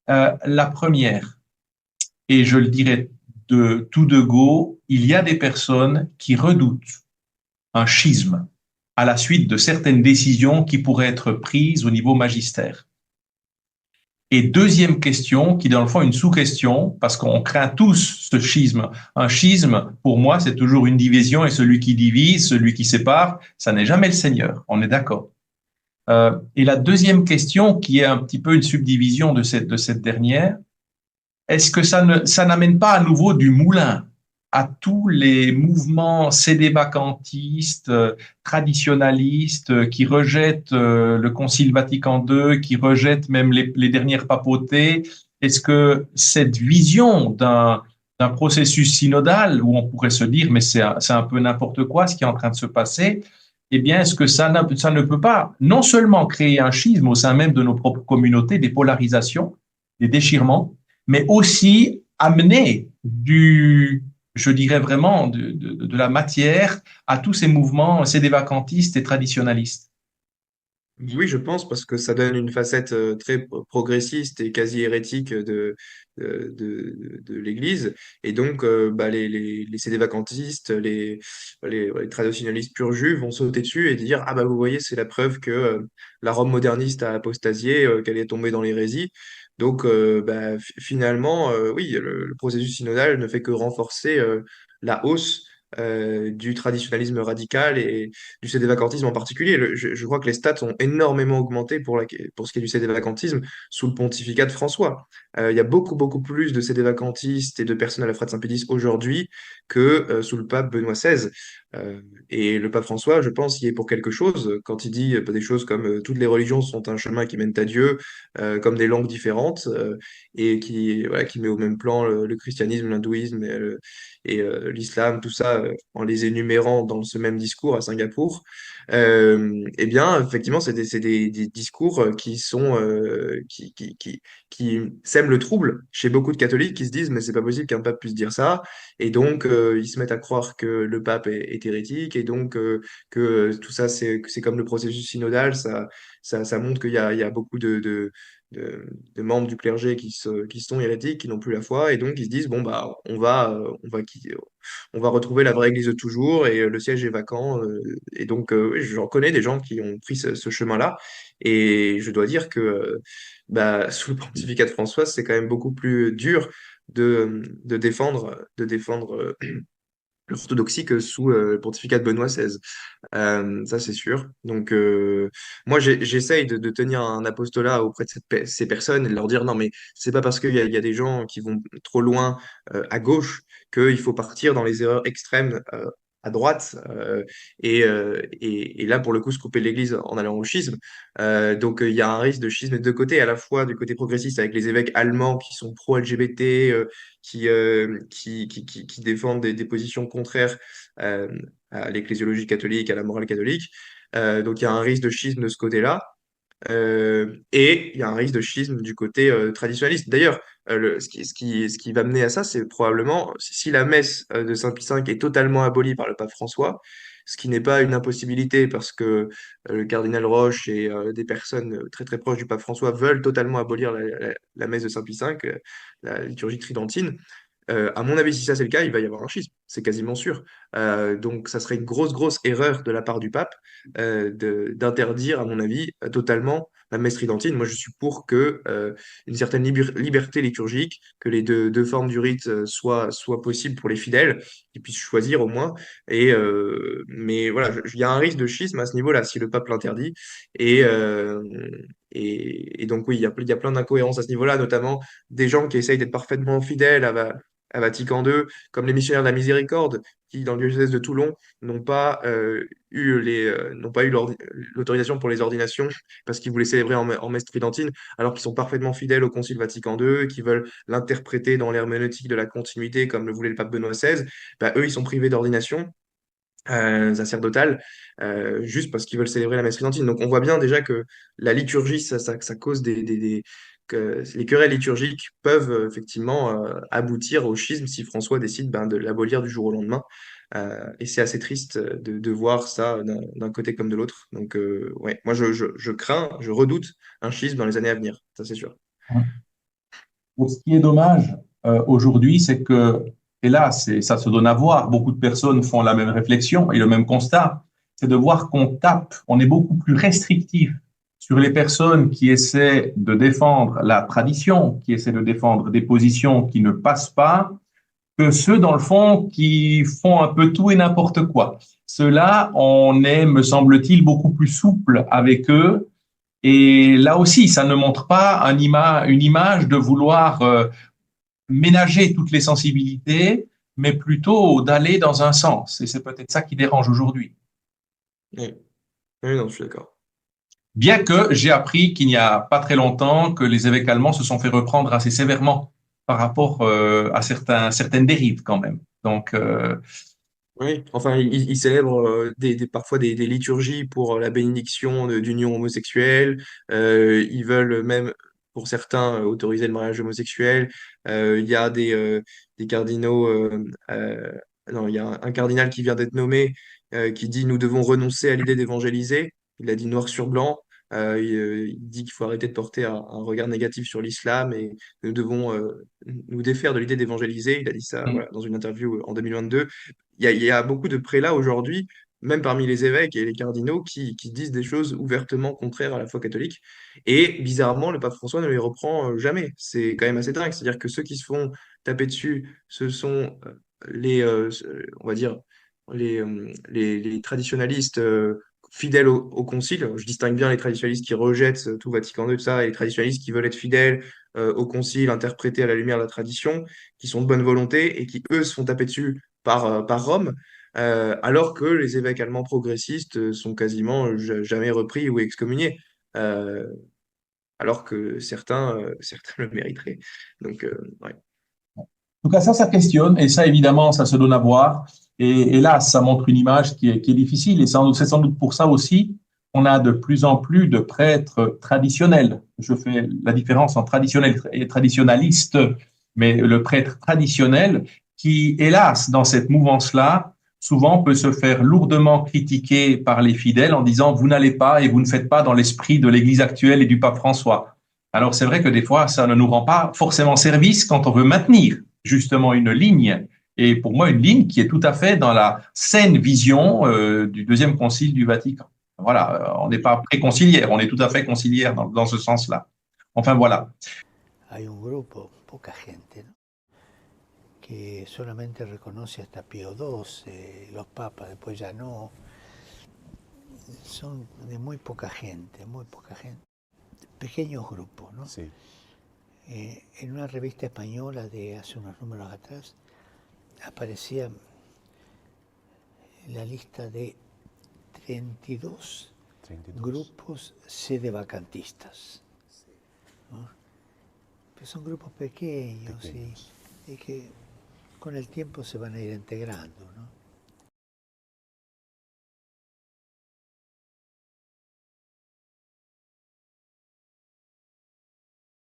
La première, et je le dirais de tout de go, il y a des personnes qui redoutent un schisme à la suite de certaines décisions qui pourraient être prises au niveau magistère. Et deuxième question, qui est dans le fond une sous-question, parce qu'on craint tous ce schisme. Un schisme, pour moi, c'est toujours une division, et celui qui divise, celui qui sépare, ça n'est jamais le Seigneur. On est d'accord. Et la deuxième question, qui est un petit peu une subdivision de cette dernière, est-ce que ça n'amène pas à nouveau du moulin à tous les mouvements sédévacantistes, traditionalistes, qui rejettent le Concile Vatican II, qui rejettent même les dernières papautés? Est-ce que cette vision d'un processus synodal, où on pourrait se dire, mais c'est un peu n'importe quoi ce qui est en train de se passer, eh bien, est-ce que ça ne peut pas non seulement créer un schisme au sein même de nos propres communautés, des polarisations, des déchirements, mais aussi amener je dirais vraiment, de la matière à tous ces mouvements sédévacantistes et traditionalistes. Oui, je pense, parce que ça donne une facette très progressiste et quasi hérétique de l'Église. Et donc, bah, les sédévacantistes, les traditionalistes pur jus vont sauter dessus et dire, ah bah vous voyez, c'est la preuve que la Rome moderniste a apostasié, qu'elle est tombée dans l'hérésie. Donc, bah, finalement, oui, le processus synodal ne fait que renforcer la hausse du traditionalisme radical et du sédévacantisme en particulier. Je crois que les stats ont énormément augmenté pour ce qui est du sédévacantisme sous le pontificat de François. Il y a beaucoup, beaucoup plus de sédévacantistes et de personnes à la Frate Saint-Pédis aujourd'hui que sous le pape Benoît XVI. Euh, et le pape François, je pense, y est pour quelque chose quand il dit des choses comme toutes les religions sont un chemin qui mène à Dieu, comme des langues différentes, et voilà, qui met au même plan le christianisme, l'hindouisme et l'islam, tout ça, en les énumérant dans ce même discours à Singapour. Eh bien, effectivement, des discours qui sèment le trouble chez beaucoup de catholiques qui se disent, mais c'est pas possible qu'un pape puisse dire ça. Et donc, ils se mettent à croire que le pape est hérétique, et donc que tout ça, c'est comme le processus synodal, ça montre il y a beaucoup de membres du clergé qui sont hérétiques, qui n'ont plus la foi, et donc ils se disent, bon, bah, on va retrouver la vraie église de toujours, et le siège est vacant. Et donc, oui, j'en connais des gens qui ont pris ce chemin-là, et je dois dire que bah, sous le pontificat de François, c'est quand même beaucoup plus dur de défendre l'orthodoxie que sous le pontificat de Benoît XVI. Ça, c'est sûr. Donc, moi, j'essaye de tenir un apostolat auprès de ces personnes et de leur dire, non, mais c'est pas parce qu'il y a des gens qui vont trop loin à gauche qu'il faut partir dans les erreurs extrêmes à droite. Et là, pour le coup, se couper de l'Église en allant au schisme. Donc, il y a un risque de schisme de deux côtés, à la fois du côté progressiste avec les évêques allemands qui sont pro-LGBT, qui défendent des positions contraires euh, à l'ecclésiologie catholique, à la morale catholique. Donc il y a un risque de schisme de ce côté-là. Et il y a un risque de schisme du côté traditionnaliste. D'ailleurs, ce qui va mener à ça, c'est probablement si la messe de Saint-Pie V est totalement abolie par le pape François, ce qui n'est pas une impossibilité parce que le cardinal Roche et des personnes très très proches du pape François veulent totalement abolir la messe de Saint-Pie V, la liturgie tridentine. À mon avis, si ça c'est le cas, il va y avoir un schisme, c'est quasiment sûr. Donc, ça serait une grosse, grosse erreur de la part du pape d'interdire, à mon avis, totalement la messe tridentine. Moi, je suis pour que une certaine liberté liturgique, que les deux formes du rite soient possibles pour les fidèles, qu'ils puissent choisir au moins. Mais voilà, il y a un risque de schisme à ce niveau-là si le pape l'interdit. Et, euh, et donc, oui, il y a plein d'incohérences à ce niveau-là, notamment des gens qui essayent d'être parfaitement fidèles à Vatican II, comme les missionnaires de la miséricorde, qui, dans le diocèse de Toulon, n'ont pas eu l'autorisation pour les ordinations parce qu'ils voulaient célébrer en messe tridentine, alors qu'ils sont parfaitement fidèles au Concile Vatican II, qui veulent l'interpréter dans l'herméneutique de la continuité, comme le voulait le pape Benoît XVI. Bah, eux, ils sont privés d'ordination sacerdotale, juste parce qu'ils veulent célébrer la messe tridentine. Donc on voit bien déjà que la liturgie, ça cause que les querelles liturgiques peuvent effectivement aboutir au schisme si François décide de l'abolir du jour au lendemain. Et c'est assez triste de voir ça d'un côté comme de l'autre. Donc ouais, moi je crains, je redoute un schisme dans les années à venir, ça c'est sûr. Et ce qui est dommage aujourd'hui, c'est que, et là, ça se donne à voir, beaucoup de personnes font la même réflexion et le même constat, c'est de voir qu'on tape, on est beaucoup plus restrictif sur les personnes qui essaient de défendre la tradition, qui essaient de défendre des positions qui ne passent pas, que ceux, dans le fond, qui font un peu tout et n'importe quoi. Ceux-là, on est, me semble-t-il, beaucoup plus souple avec eux. Et là aussi, ça ne montre pas une image de vouloir ménager toutes les sensibilités, mais plutôt d'aller dans un sens. Et c'est peut-être ça qui dérange aujourd'hui. Oui, oui, non, je suis d'accord. Bien que j'ai appris qu'il n'y a pas très longtemps que les évêques allemands se sont fait reprendre assez sévèrement par rapport à certaines dérives quand même. Donc, Oui, enfin, ils célèbrent parfois des liturgies pour la bénédiction d'union homosexuelle. Ils veulent même, pour certains, autoriser le mariage homosexuel. Il y a des cardinaux. Non, il y a un cardinal qui vient d'être nommé qui dit nous devons renoncer à l'idée d'évangéliser. Il a dit noir sur blanc. Il dit qu'il faut arrêter de porter un regard négatif sur l'islam et nous devons nous défaire de l'idée d'évangéliser. Il a dit ça voilà, dans une interview en 2022. Il y a beaucoup de prélats aujourd'hui, même parmi les évêques et les cardinaux, qui disent des choses ouvertement contraires à la foi catholique. Et bizarrement, le pape François ne les reprend jamais. C'est quand même assez dingue. C'est-à-dire que ceux qui se font taper dessus, ce sont on va dire, les traditionalistes fidèles au concile. Je distingue bien les traditionalistes qui rejettent tout Vatican II, tout ça, et les traditionalistes qui veulent être fidèles au concile, interprétés à la lumière de la tradition, qui sont de bonne volonté et qui, eux, se font taper dessus par Rome, alors que les évêques allemands progressistes sont quasiment jamais repris ou excommuniés, euh, alors que certains le mériteraient. Donc, ouais. en tout cas, ça questionne, et ça, évidemment, ça se donne à voir. Et là, ça montre une image qui est difficile, et c'est sans doute pour ça aussi qu'on a de plus en plus de prêtres traditionnels. Je fais la différence entre traditionnel et traditionnaliste, mais le prêtre traditionnel qui, hélas, dans cette mouvance-là, souvent peut se faire lourdement critiquer par les fidèles en disant vous n'allez pas et vous ne faites pas dans l'esprit de l'Église actuelle et du pape François. Alors c'est vrai que des fois, ça ne nous rend pas forcément service quand on veut maintenir justement une ligne, et pour moi une ligne qui est tout à fait dans la saine vision du deuxième concile du Vatican. Voilà, on n'est pas préconciliaire, on est tout à fait conciliaire dans ce sens-là. Enfin voilà. Hay un grupo, poca gente, ¿no? Que solamente reconoce hasta Pío XII, los papas, después ya no. Son de muy poca gente, muy poca gente. Pequeños grupos, ¿no? Sí. En una revista española de hace unos números atrás aparecía la lista de 32 grupos sedevacantistas, ¿no? Pero son grupos pequeños. Y que con el tiempo se van a ir integrando, ¿no?